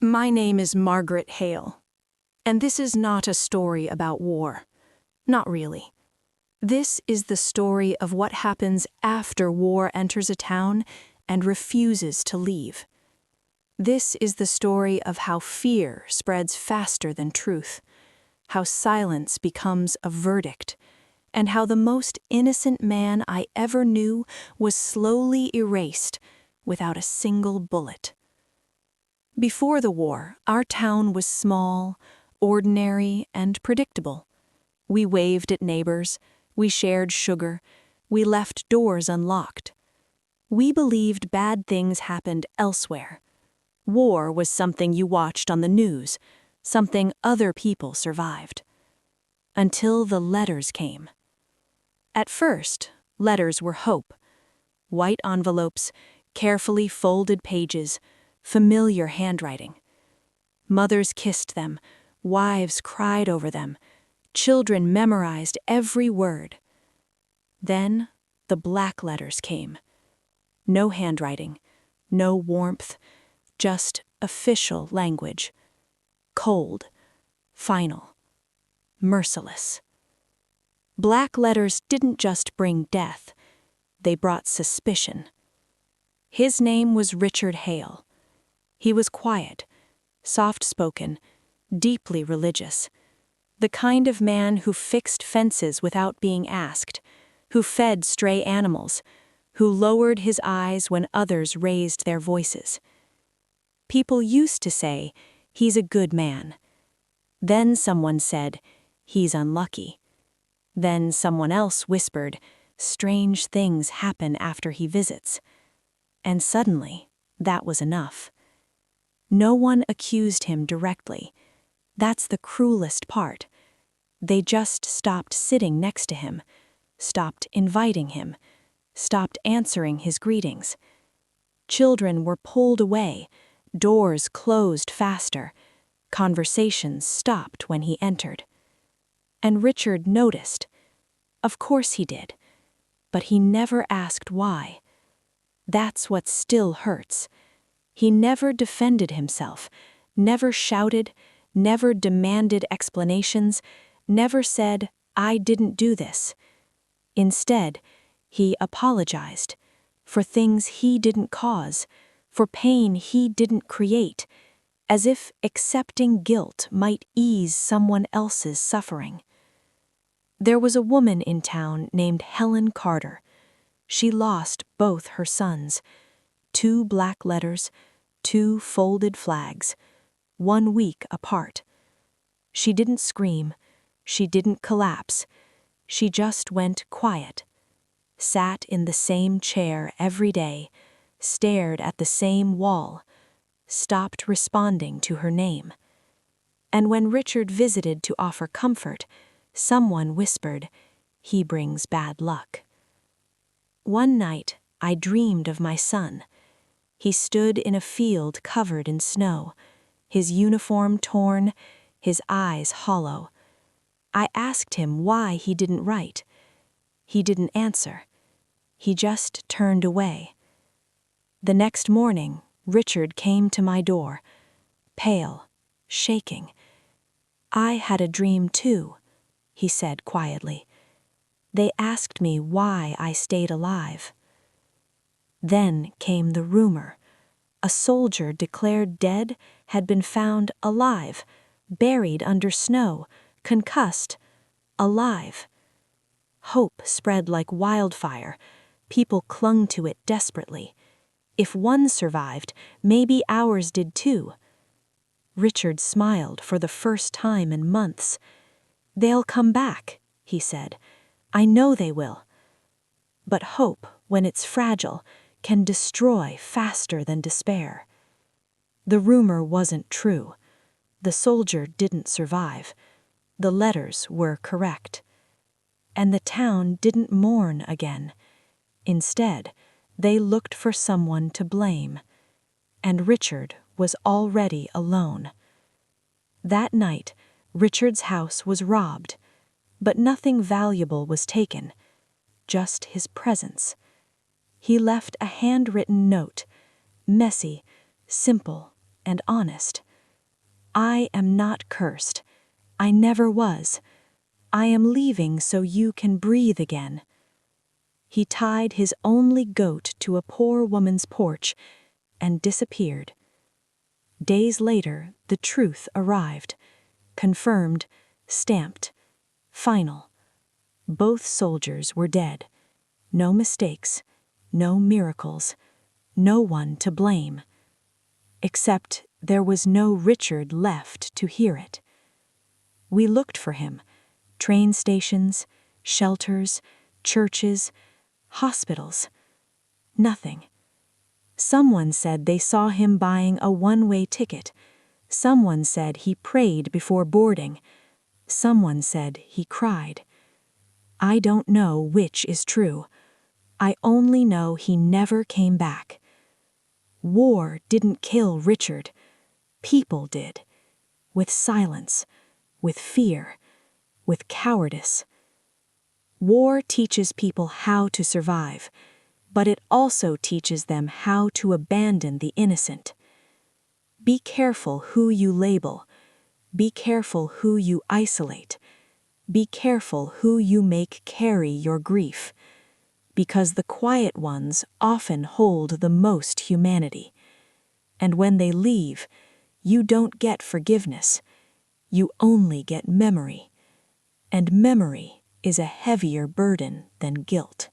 My name is Margaret Hale, and this is not a story about war. Not really. This is the story of what happens after war enters a town and refuses to leave. This is the story of how fear spreads faster than truth, how silence becomes a verdict, and how the most innocent man I ever knew was slowly erased without a single bullet. Before the war, our town was small, ordinary, and predictable. We waved at neighbors, we shared sugar, we left doors unlocked. We believed bad things happened elsewhere. War was something you watched on the news, something other people survived. Until the letters came. At first, letters were hope. White envelopes, carefully folded pages, familiar handwriting. Mothers kissed them, wives cried over them, children memorized every word. Then the black letters came. No handwriting, no warmth, just official language. Cold, final, merciless. Black letters didn't just bring death, they brought suspicion. His name was Richard Hale. He was quiet, soft-spoken, deeply religious. The kind of man who fixed fences without being asked, who fed stray animals, who lowered his eyes when others raised their voices. People used to say, "He's a good man." Then someone said, "He's unlucky." Then someone else whispered, "Strange things happen after he visits." And suddenly, that was enough. No one accused him directly. That's the cruelest part. They just stopped sitting next to him, stopped inviting him, stopped answering his greetings. Children were pulled away, doors closed faster, conversations stopped when he entered. And Richard noticed. Of course he did. But he never asked why. That's what still hurts. He never defended himself, never shouted, never demanded explanations, never said, "I didn't do this." Instead, he apologized for things he didn't cause, for pain he didn't create, as if accepting guilt might ease someone else's suffering. There was a woman in town named Helen Carter. She lost both her sons. 2 black letters, 2 folded flags, 1 week apart. She didn't scream, she didn't collapse, she just went quiet, sat in the same chair every day, stared at the same wall, stopped responding to her name. And when Richard visited to offer comfort, someone whispered, "He brings bad luck." One night, I dreamed of my son. He stood in a field covered in snow, his uniform torn, his eyes hollow. I asked him why he didn't write. He didn't answer. He just turned away. The next morning, Richard came to my door, pale, shaking. "I had a dream too," he said quietly. "They asked me why I stayed alive." Then came the rumor. A soldier declared dead had been found alive, buried under snow, concussed, alive. Hope spread like wildfire. People clung to it desperately. If one survived, maybe ours did too. Richard smiled for the first time in months. "They'll come back," he said. "I know they will." But hope, when it's fragile, can destroy faster than despair. The rumor wasn't true. The soldier didn't survive. The letters were correct. And the town didn't mourn again. Instead, they looked for someone to blame. And Richard was already alone. That night, Richard's house was robbed, but nothing valuable was taken, just his presence. He left a handwritten note, messy, simple, and honest. I am not cursed. I never was. I am leaving so you can breathe again. He tied his only goat to a poor woman's porch and disappeared. Days later, the truth arrived, confirmed, stamped, final. Both soldiers were dead. No mistakes, no miracles, no one to blame. Except there was no Richard left to hear it. We looked for him. Train stations, shelters, churches, hospitals. Nothing. Someone said they saw him buying a one-way ticket. Someone said he prayed before boarding. Someone said he cried. I don't know which is true. I only know he never came back. War didn't kill Richard. People did. With silence, with fear, with cowardice. War teaches people how to survive, but it also teaches them how to abandon the innocent. Be careful who you label. Be careful who you isolate. Be careful who you make carry your grief, because the quiet ones often hold the most humanity. And when they leave, you don't get forgiveness. You only get memory. And memory is a heavier burden than guilt.